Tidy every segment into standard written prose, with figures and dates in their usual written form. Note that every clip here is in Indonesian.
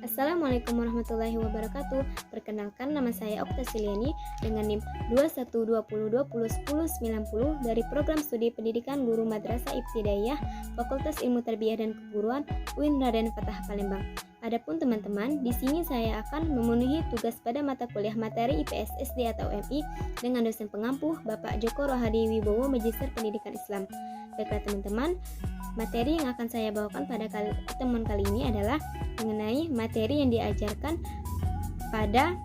Assalamualaikum warahmatullahi wabarakatuh. Perkenalkan, nama saya Okta Siliani dengan NIM 2120201090 dari Program Studi Pendidikan Guru Madrasah Ibtidaiyah Fakultas Ilmu Tarbiyah dan Keguruan UIN Raden Fatah Palembang. Adapun teman-teman, di sini saya akan memenuhi tugas pada mata kuliah materi IPS SD atau MI dengan dosen pengampu Bapak Joko Rohadi Wibowo, Magister Pendidikan Islam. Baiklah teman-teman, materi yang akan saya bawakan pada pertemuan kali ini adalah mengenai materi yang diajarkan pada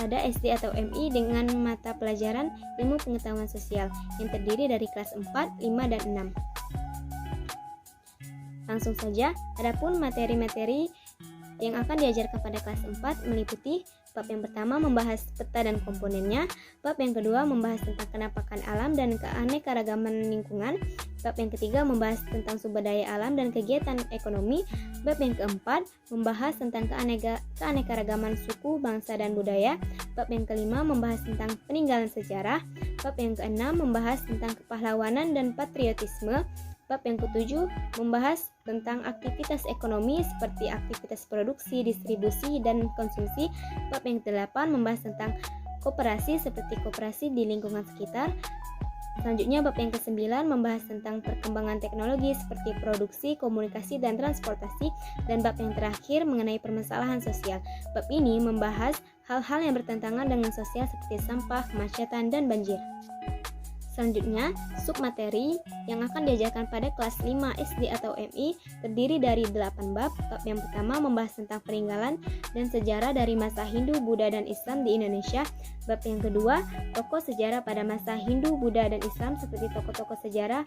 SD atau MI dengan mata pelajaran Ilmu Pengetahuan Sosial yang terdiri dari kelas 4, 5, dan 6. Langsung saja, adapun materi-materi yang akan diajarkan pada kelas 4 meliputi bab yang pertama membahas peta dan komponennya, bab yang kedua membahas tentang kenampakan alam dan keanekaragaman lingkungan, bab yang ketiga membahas tentang sumber daya alam dan kegiatan ekonomi, bab yang keempat membahas tentang keanekaragaman suku, bangsa, dan budaya, bab yang kelima membahas tentang peninggalan sejarah, bab yang keenam membahas tentang kepahlawanan dan patriotisme, bab yang ketujuh membahas tentang aktivitas ekonomi seperti aktivitas produksi, distribusi, dan konsumsi. Bab yang kedelapan membahas tentang koperasi seperti koperasi di lingkungan sekitar. Selanjutnya bab yang kesembilan membahas tentang perkembangan teknologi seperti produksi, komunikasi, dan transportasi. Dan bab yang terakhir mengenai permasalahan sosial. Bab ini membahas hal-hal yang bertentangan dengan sosial seperti sampah, kemacetan, dan banjir. Selanjutnya, submateri yang akan diajarkan pada kelas 5 SD atau MI terdiri dari 8 bab. Bab yang pertama membahas tentang peninggalan dan sejarah dari masa Hindu, Buddha, dan Islam di Indonesia. Bab yang kedua, tokoh sejarah pada masa Hindu, Buddha, dan Islam seperti tokoh-tokoh sejarah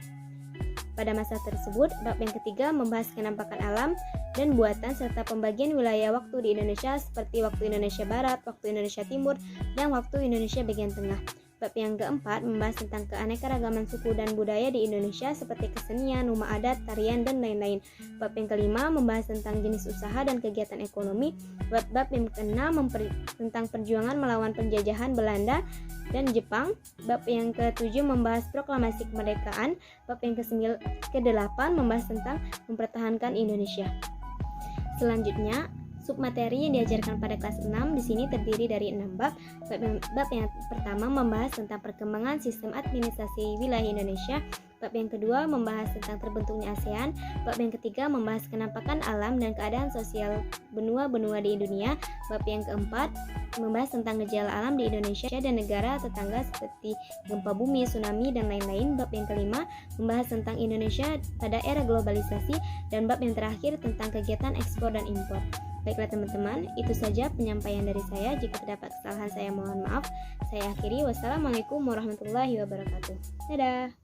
pada masa tersebut. Bab yang ketiga membahas kenampakan alam dan buatan serta pembagian wilayah waktu di Indonesia seperti waktu Indonesia Barat, waktu Indonesia Timur, dan waktu Indonesia bagian tengah. Bab yang keempat membahas tentang keanekaragaman suku dan budaya di Indonesia seperti kesenian, rumah adat, tarian, dan lain-lain. Bab yang kelima membahas tentang jenis usaha dan kegiatan ekonomi. Bab yang keenam tentang perjuangan melawan penjajahan Belanda dan Jepang. Bab yang ketujuh membahas proklamasi kemerdekaan. Bab yang kedelapan membahas tentang mempertahankan Indonesia. Selanjutnya, submateri yang diajarkan pada kelas 6 di sini terdiri dari 6 bab. Bab yang pertama membahas tentang perkembangan sistem administrasi wilayah Indonesia. Bab yang kedua membahas tentang terbentuknya ASEAN. Bab yang ketiga membahas kenampakan alam dan keadaan sosial benua-benua di dunia. Bab yang keempat membahas tentang gejala alam di Indonesia dan negara tetangga seperti gempa bumi, tsunami, dan lain-lain. Bab yang kelima membahas tentang Indonesia pada era globalisasi. Dan bab yang terakhir tentang kegiatan ekspor dan impor. Baiklah teman-teman, itu saja penyampaian dari saya. Jika terdapat kesalahan saya mohon maaf. Saya akhiri. Wassalamualaikum warahmatullahi wabarakatuh. Dadah.